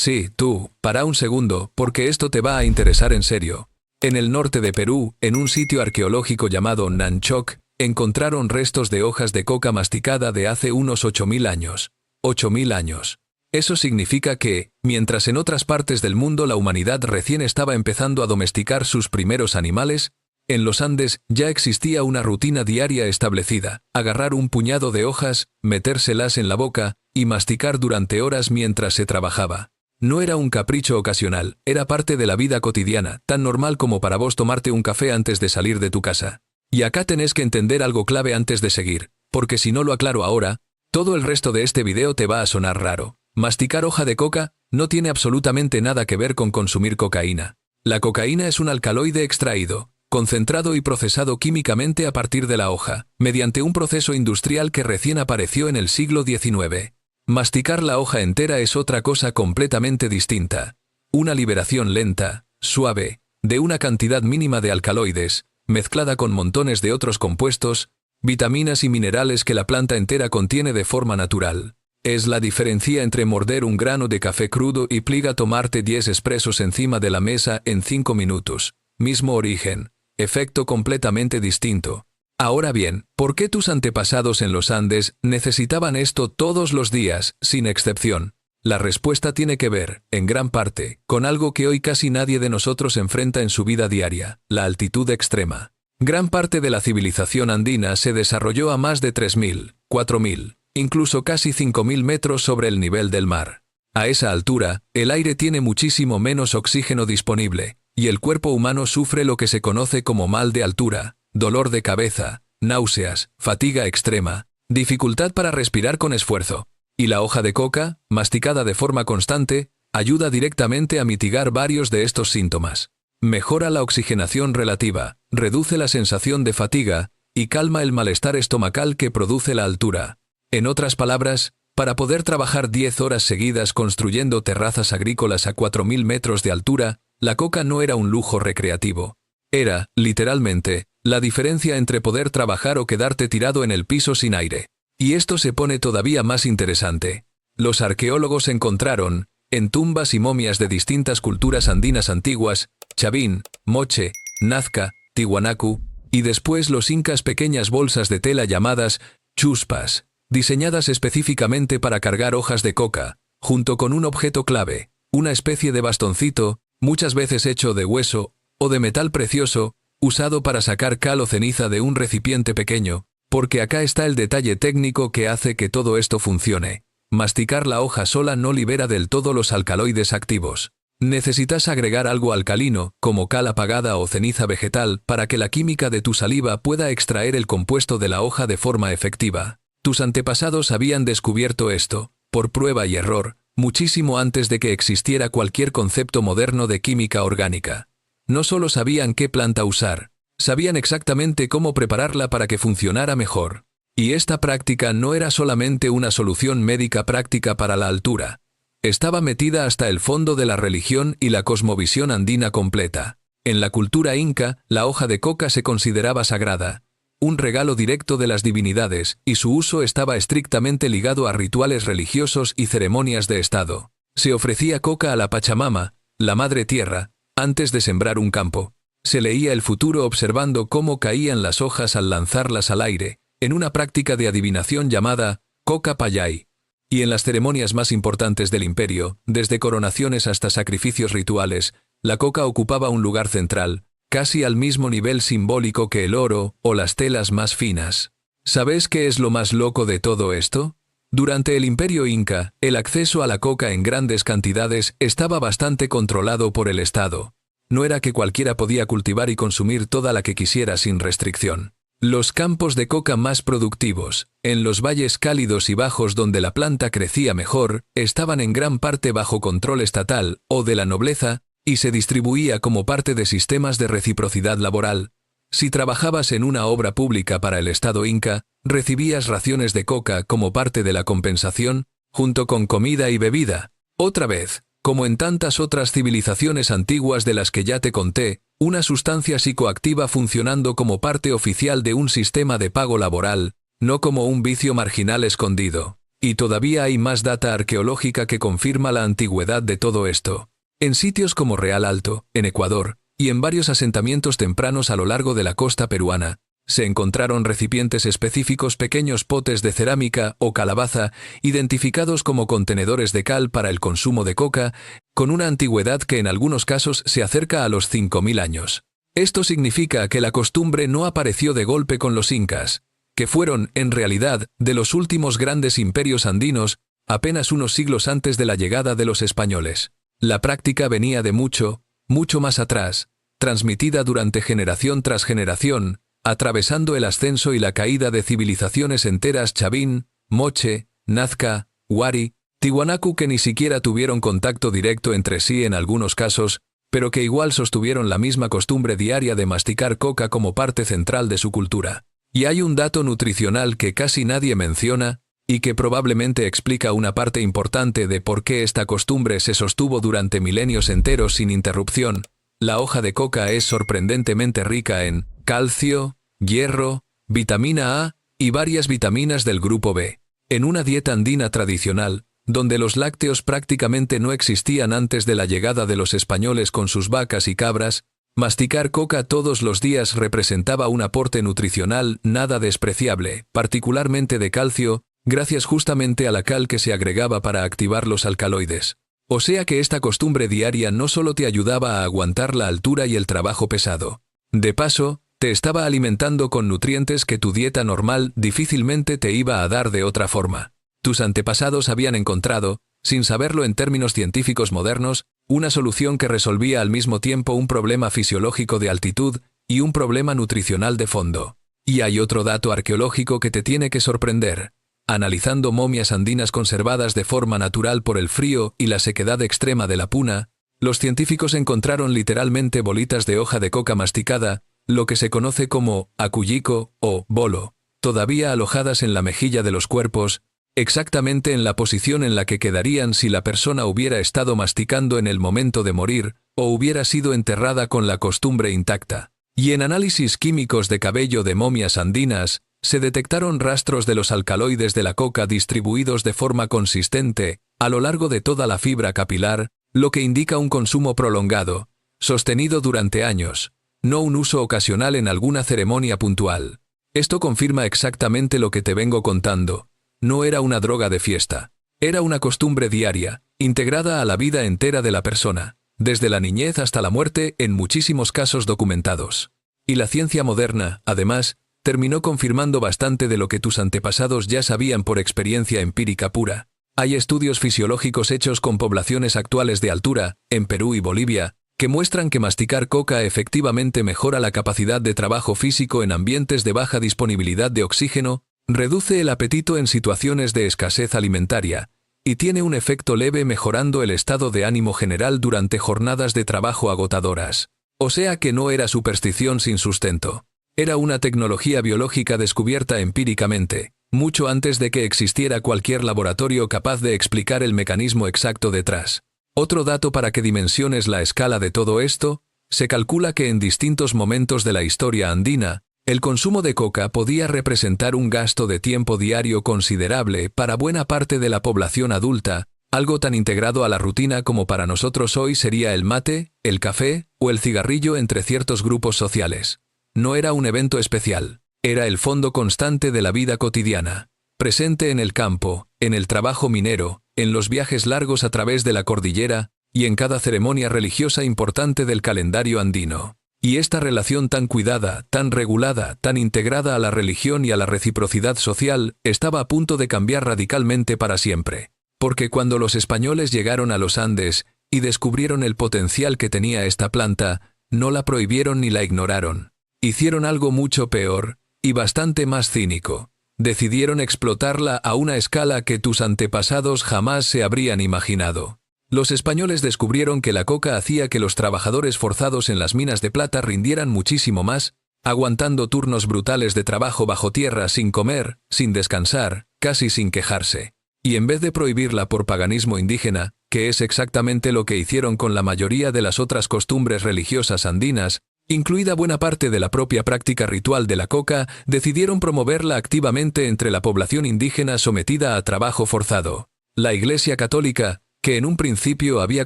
Sí, tú, para un segundo, porque esto te va a interesar en serio. En el norte de Perú, en un sitio arqueológico llamado Nanchoc, encontraron restos de hojas de coca masticada de hace unos 8000 años. 8000 años. Eso significa que, mientras en otras partes del mundo la humanidad recién estaba empezando a domesticar sus primeros animales, en los Andes ya existía una rutina diaria establecida: agarrar un puñado de hojas, metérselas en la boca y masticar durante horas mientras se trabajaba. No era un capricho ocasional, era parte de la vida cotidiana, tan normal como para vos tomarte un café antes de salir de tu casa. Y acá tenés que entender algo clave antes de seguir, porque si no lo aclaro ahora, todo el resto de este video te va a sonar raro. Masticar hoja de coca no tiene absolutamente nada que ver con consumir cocaína. La cocaína es un alcaloide extraído, concentrado y procesado químicamente a partir de la hoja, mediante un proceso industrial que recién apareció en el siglo XIX. Masticar la hoja entera es otra cosa completamente distinta. Una liberación lenta, suave, de una cantidad mínima de alcaloides, mezclada con montones de otros compuestos, vitaminas y minerales que la planta entera contiene de forma natural. Es la diferencia entre morder un grano de café crudo y pliega tomarte 10 expresos encima de la mesa en 5 minutos. Mismo origen, efecto completamente distinto. Ahora bien, ¿por qué tus antepasados en los Andes necesitaban esto todos los días, sin excepción? La respuesta tiene que ver, en gran parte, con algo que hoy casi nadie de nosotros enfrenta en su vida diaria: la altitud extrema. Gran parte de la civilización andina se desarrolló a más de 3000, 4000, incluso casi 5000 metros sobre el nivel del mar. A esa altura, el aire tiene muchísimo menos oxígeno disponible, y el cuerpo humano sufre lo que se conoce como mal de altura, dolor de cabeza, náuseas, fatiga extrema, dificultad para respirar con esfuerzo. Y la hoja de coca, masticada de forma constante, ayuda directamente a mitigar varios de estos síntomas. Mejora la oxigenación relativa, reduce la sensación de fatiga y calma el malestar estomacal que produce la altura. En otras palabras, para poder trabajar 10 horas seguidas construyendo terrazas agrícolas a 4000 metros de altura, la coca no era un lujo recreativo. Era, literalmente, la diferencia entre poder trabajar o quedarte tirado en el piso sin aire. Y esto se pone todavía más interesante. Los arqueólogos encontraron, en tumbas y momias de distintas culturas andinas antiguas, Chavín, Moche, Nazca, Tiwanaku, y después los incas, pequeñas bolsas de tela llamadas chuspas, diseñadas específicamente para cargar hojas de coca, junto con un objeto clave, una especie de bastoncito, muchas veces hecho de hueso o de metal precioso, usado para sacar cal o ceniza de un recipiente pequeño, porque acá está el detalle técnico que hace que todo esto funcione. Masticar la hoja sola no libera del todo los alcaloides activos. Necesitas agregar algo alcalino, como cal apagada o ceniza vegetal, para que la química de tu saliva pueda extraer el compuesto de la hoja de forma efectiva. Tus antepasados habían descubierto esto, por prueba y error, muchísimo antes de que existiera cualquier concepto moderno de química orgánica. No solo sabían qué planta usar, sabían exactamente cómo prepararla para que funcionara mejor. Y esta práctica no era solamente una solución médica práctica para la altura. Estaba metida hasta el fondo de la religión y la cosmovisión andina completa. En la cultura inca, la hoja de coca se consideraba sagrada, un regalo directo de las divinidades, y su uso estaba estrictamente ligado a rituales religiosos y ceremonias de estado. Se ofrecía coca a la Pachamama, la Madre Tierra, antes de sembrar un campo. Se leía el futuro observando cómo caían las hojas al lanzarlas al aire, en una práctica de adivinación llamada coca payay. Y en las ceremonias más importantes del imperio, desde coronaciones hasta sacrificios rituales, la coca ocupaba un lugar central, casi al mismo nivel simbólico que el oro o las telas más finas. ¿Sabes qué es lo más loco de todo esto? Durante el imperio inca, el acceso a la coca en grandes cantidades estaba bastante controlado por el Estado. No era que cualquiera podía cultivar y consumir toda la que quisiera sin restricción. Los campos de coca más productivos, en los valles cálidos y bajos donde la planta crecía mejor, estaban en gran parte bajo control estatal o de la nobleza, y se distribuía como parte de sistemas de reciprocidad laboral. Si trabajabas en una obra pública para el Estado inca, recibías raciones de coca como parte de la compensación, junto con comida y bebida. Otra vez, como en tantas otras civilizaciones antiguas de las que ya te conté, una sustancia psicoactiva funcionando como parte oficial de un sistema de pago laboral, no como un vicio marginal escondido. Y todavía hay más data arqueológica que confirma la antigüedad de todo esto. En sitios como Real Alto, en Ecuador, y en varios asentamientos tempranos a lo largo de la costa peruana, se encontraron recipientes específicos, pequeños potes de cerámica o calabaza, identificados como contenedores de cal para el consumo de coca, con una antigüedad que en algunos casos se acerca a los 5000 años. Esto significa que la costumbre no apareció de golpe con los incas, que fueron, en realidad, de los últimos grandes imperios andinos, apenas unos siglos antes de la llegada de los españoles. La práctica venía de mucho, mucho más atrás, transmitida durante generación tras generación, atravesando el ascenso y la caída de civilizaciones enteras: Chavín, Moche, Nazca, Huari, Tiwanaku, que ni siquiera tuvieron contacto directo entre sí en algunos casos, pero que igual sostuvieron la misma costumbre diaria de masticar coca como parte central de su cultura. Y hay un dato nutricional que casi nadie menciona, y que probablemente explica una parte importante de por qué esta costumbre se sostuvo durante milenios enteros sin interrupción. La hoja de coca es sorprendentemente rica en calcio, hierro, vitamina A y varias vitaminas del grupo B. En una dieta andina tradicional, donde los lácteos prácticamente no existían antes de la llegada de los españoles con sus vacas y cabras, masticar coca todos los días representaba un aporte nutricional nada despreciable, particularmente de calcio, gracias justamente a la cal que se agregaba para activar los alcaloides. O sea que esta costumbre diaria no solo te ayudaba a aguantar la altura y el trabajo pesado. De paso, te estaba alimentando con nutrientes que tu dieta normal difícilmente te iba a dar de otra forma. Tus antepasados habían encontrado, sin saberlo en términos científicos modernos, una solución que resolvía al mismo tiempo un problema fisiológico de altitud y un problema nutricional de fondo. Y hay otro dato arqueológico que te tiene que sorprender. Analizando momias andinas conservadas de forma natural por el frío y la sequedad extrema de la puna, los científicos encontraron literalmente bolitas de hoja de coca masticada, lo que se conoce como acullico o bolo, todavía alojadas en la mejilla de los cuerpos, exactamente en la posición en la que quedarían si la persona hubiera estado masticando en el momento de morir o hubiera sido enterrada con la costumbre intacta. Y en análisis químicos de cabello de momias andinas, se detectaron rastros de los alcaloides de la coca distribuidos de forma consistente a lo largo de toda la fibra capilar, lo que indica un consumo prolongado, sostenido durante años, no un uso ocasional en alguna ceremonia puntual. Esto confirma exactamente lo que te vengo contando. No era una droga de fiesta. Era una costumbre diaria, integrada a la vida entera de la persona, desde la niñez hasta la muerte en muchísimos casos documentados. Y la ciencia moderna, además, terminó confirmando bastante de lo que tus antepasados ya sabían por experiencia empírica pura. Hay estudios fisiológicos hechos con poblaciones actuales de altura, en Perú y Bolivia, que muestran que masticar coca efectivamente mejora la capacidad de trabajo físico en ambientes de baja disponibilidad de oxígeno, reduce el apetito en situaciones de escasez alimentaria, y tiene un efecto leve mejorando el estado de ánimo general durante jornadas de trabajo agotadoras. O sea que no era superstición sin sustento. Era una tecnología biológica descubierta empíricamente, mucho antes de que existiera cualquier laboratorio capaz de explicar el mecanismo exacto detrás. Otro dato para que dimensiones la escala de todo esto: se calcula que en distintos momentos de la historia andina, el consumo de coca podía representar un gasto de tiempo diario considerable para buena parte de la población adulta, algo tan integrado a la rutina como para nosotros hoy sería el mate, el café o el cigarrillo entre ciertos grupos sociales. No era un evento especial, era el fondo constante de la vida cotidiana, presente en el campo, en el trabajo minero, en los viajes largos a través de la cordillera y en cada ceremonia religiosa importante del calendario andino. Y esta relación tan cuidada, tan regulada, tan integrada a la religión y a la reciprocidad social, estaba a punto de cambiar radicalmente para siempre. Porque cuando los españoles llegaron a los Andes y descubrieron el potencial que tenía esta planta, no la prohibieron ni la ignoraron. Hicieron algo mucho peor, y bastante más cínico. Decidieron explotarla a una escala que tus antepasados jamás se habrían imaginado. Los españoles descubrieron que la coca hacía que los trabajadores forzados en las minas de plata rindieran muchísimo más, aguantando turnos brutales de trabajo bajo tierra sin comer, sin descansar, casi sin quejarse. Y en vez de prohibirla por paganismo indígena, que es exactamente lo que hicieron con la mayoría de las otras costumbres religiosas andinas, incluida buena parte de la propia práctica ritual de la coca, decidieron promoverla activamente entre la población indígena sometida a trabajo forzado. La Iglesia Católica, que en un principio había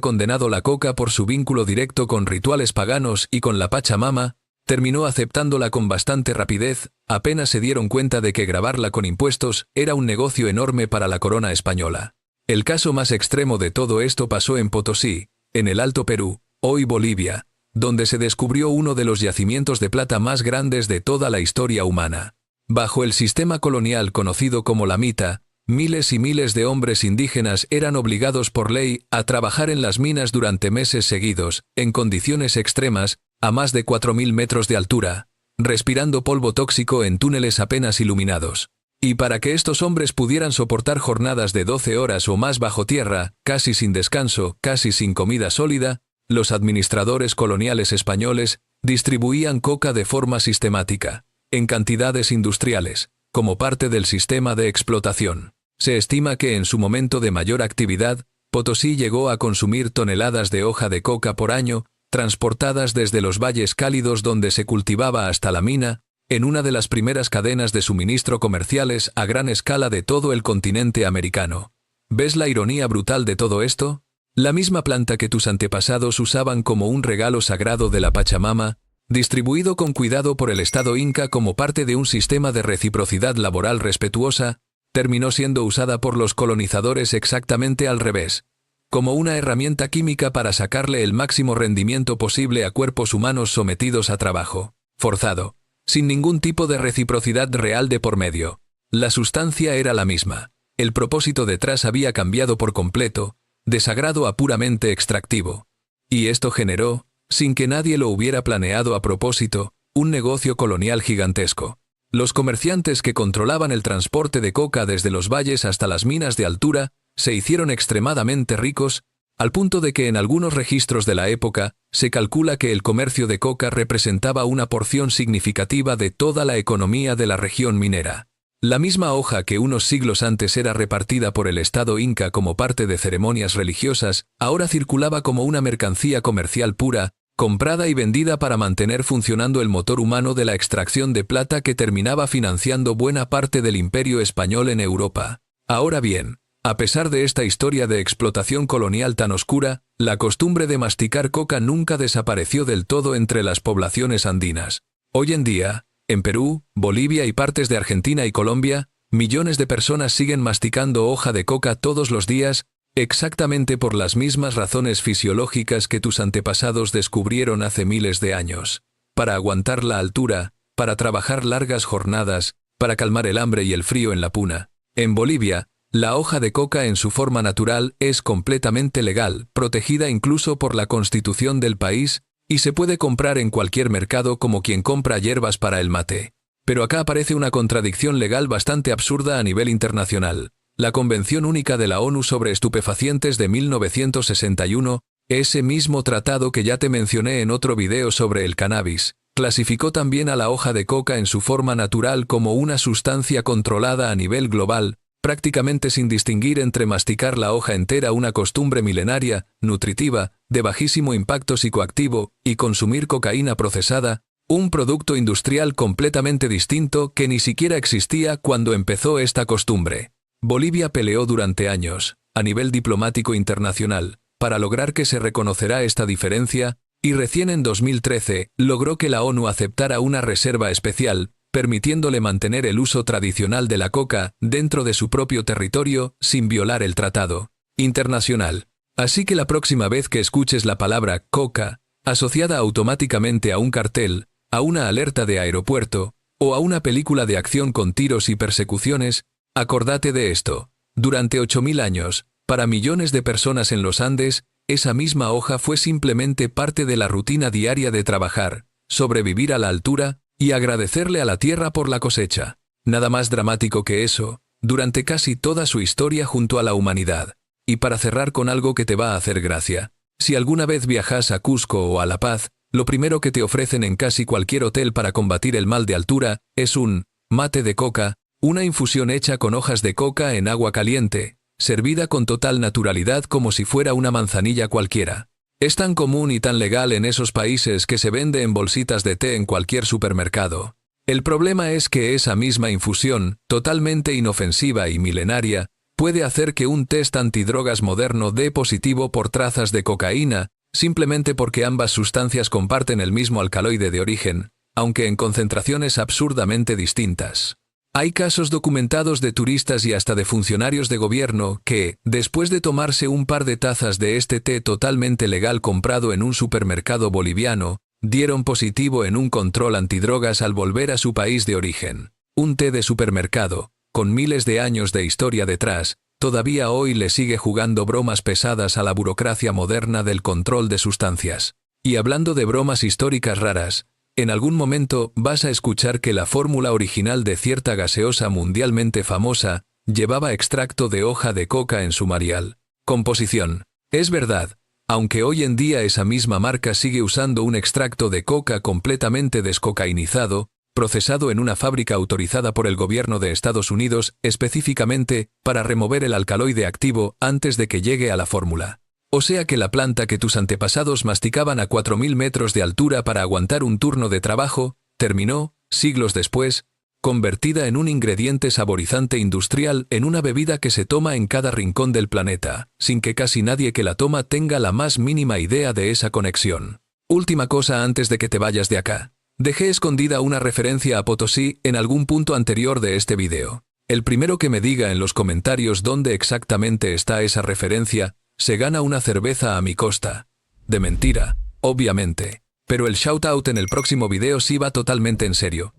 condenado la coca por su vínculo directo con rituales paganos y con la Pachamama, terminó aceptándola con bastante rapidez, apenas se dieron cuenta de que gravarla con impuestos era un negocio enorme para la corona española. El caso más extremo de todo esto pasó en Potosí, en el Alto Perú, hoy Bolivia, donde se descubrió uno de los yacimientos de plata más grandes de toda la historia humana. Bajo el sistema colonial conocido como la mita, miles y miles de hombres indígenas eran obligados por ley a trabajar en las minas durante meses seguidos, en condiciones extremas, a más de 4.000 metros de altura, respirando polvo tóxico en túneles apenas iluminados. Y para que estos hombres pudieran soportar jornadas de 12 horas o más bajo tierra, casi sin descanso, casi sin comida sólida, los administradores coloniales españoles distribuían coca de forma sistemática, en cantidades industriales, como parte del sistema de explotación. Se estima que en su momento de mayor actividad, Potosí llegó a consumir toneladas de hoja de coca por año, transportadas desde los valles cálidos donde se cultivaba hasta la mina, en una de las primeras cadenas de suministro comerciales a gran escala de todo el continente americano. ¿Ves la ironía brutal de todo esto? La misma planta que tus antepasados usaban como un regalo sagrado de la Pachamama, distribuido con cuidado por el Estado Inca como parte de un sistema de reciprocidad laboral respetuosa, terminó siendo usada por los colonizadores exactamente al revés, como una herramienta química para sacarle el máximo rendimiento posible a cuerpos humanos sometidos a trabajo forzado, sin ningún tipo de reciprocidad real de por medio. La sustancia era la misma. El propósito detrás había cambiado por completo, de sagrado a puramente extractivo. Y esto generó, sin que nadie lo hubiera planeado a propósito, un negocio colonial gigantesco. Los comerciantes que controlaban el transporte de coca desde los valles hasta las minas de altura, se hicieron extremadamente ricos, al punto de que en algunos registros de la época, se calcula que el comercio de coca representaba una porción significativa de toda la economía de la región minera. La misma hoja que unos siglos antes era repartida por el Estado Inca como parte de ceremonias religiosas, ahora circulaba como una mercancía comercial pura, comprada y vendida para mantener funcionando el motor humano de la extracción de plata que terminaba financiando buena parte del imperio español en Europa. Ahora bien, a pesar de esta historia de explotación colonial tan oscura, la costumbre de masticar coca nunca desapareció del todo entre las poblaciones andinas. Hoy en día, en Perú, Bolivia y partes de Argentina y Colombia, millones de personas siguen masticando hoja de coca todos los días, exactamente por las mismas razones fisiológicas que tus antepasados descubrieron hace miles de años. Para aguantar la altura, para trabajar largas jornadas, para calmar el hambre y el frío en la puna. En Bolivia, la hoja de coca en su forma natural es completamente legal, protegida incluso por la Constitución del país, y se puede comprar en cualquier mercado como quien compra hierbas para el mate. Pero acá aparece una contradicción legal bastante absurda a nivel internacional. La Convención Única de la ONU sobre Estupefacientes de 1961, ese mismo tratado que ya te mencioné en otro video sobre el cannabis, clasificó también a la hoja de coca en su forma natural como una sustancia controlada a nivel global, prácticamente sin distinguir entre masticar la hoja entera, una costumbre milenaria, nutritiva, de bajísimo impacto psicoactivo, y consumir cocaína procesada, un producto industrial completamente distinto que ni siquiera existía cuando empezó esta costumbre. Bolivia peleó durante años, a nivel diplomático internacional, para lograr que se reconocerá esta diferencia, y recién en 2013 logró que la ONU aceptara una reserva especial, permitiéndole mantener el uso tradicional de la coca dentro de su propio territorio sin violar el tratado internacional. Así que la próxima vez que escuches la palabra coca, asociada automáticamente a un cartel, a una alerta de aeropuerto, o a una película de acción con tiros y persecuciones, acordate de esto. Durante 8.000 años, para millones de personas en los Andes, esa misma hoja fue simplemente parte de la rutina diaria de trabajar, sobrevivir a la altura, y agradecerle a la tierra por la cosecha. Nada más dramático que eso, durante casi toda su historia junto a la humanidad. Y para cerrar con algo que te va a hacer gracia. Si alguna vez viajas a Cusco o a La Paz, lo primero que te ofrecen en casi cualquier hotel para combatir el mal de altura, es un mate de coca, una infusión hecha con hojas de coca en agua caliente, servida con total naturalidad como si fuera una manzanilla cualquiera. Es tan común y tan legal en esos países que se vende en bolsitas de té en cualquier supermercado. El problema es que esa misma infusión, totalmente inofensiva y milenaria, puede hacer que un test antidrogas moderno dé positivo por trazas de cocaína, simplemente porque ambas sustancias comparten el mismo alcaloide de origen, aunque en concentraciones absurdamente distintas. Hay casos documentados de turistas y hasta de funcionarios de gobierno que, después de tomarse un par de tazas de este té totalmente legal comprado en un supermercado boliviano, dieron positivo en un control antidrogas al volver a su país de origen. Un té de supermercado, con miles de años de historia detrás, todavía hoy le sigue jugando bromas pesadas a la burocracia moderna del control de sustancias. Y hablando de bromas históricas raras, en algún momento vas a escuchar que la fórmula original de cierta gaseosa mundialmente famosa llevaba extracto de hoja de coca en su marial. Composición. Es verdad, aunque hoy en día esa misma marca sigue usando un extracto de coca completamente descocainizado, procesado en una fábrica autorizada por el gobierno de Estados Unidos específicamente para remover el alcaloide activo antes de que llegue a la fórmula. O sea que la planta que tus antepasados masticaban a 4000 metros de altura para aguantar un turno de trabajo, terminó, siglos después, convertida en un ingrediente saborizante industrial en una bebida que se toma en cada rincón del planeta, sin que casi nadie que la toma tenga la más mínima idea de esa conexión. Última cosa antes de que te vayas de acá. Dejé escondida una referencia a Potosí en algún punto anterior de este video. El primero que me diga en los comentarios dónde exactamente está esa referencia, se gana una cerveza a mi costa. De mentira, obviamente. Pero el shoutout en el próximo video sí va totalmente en serio.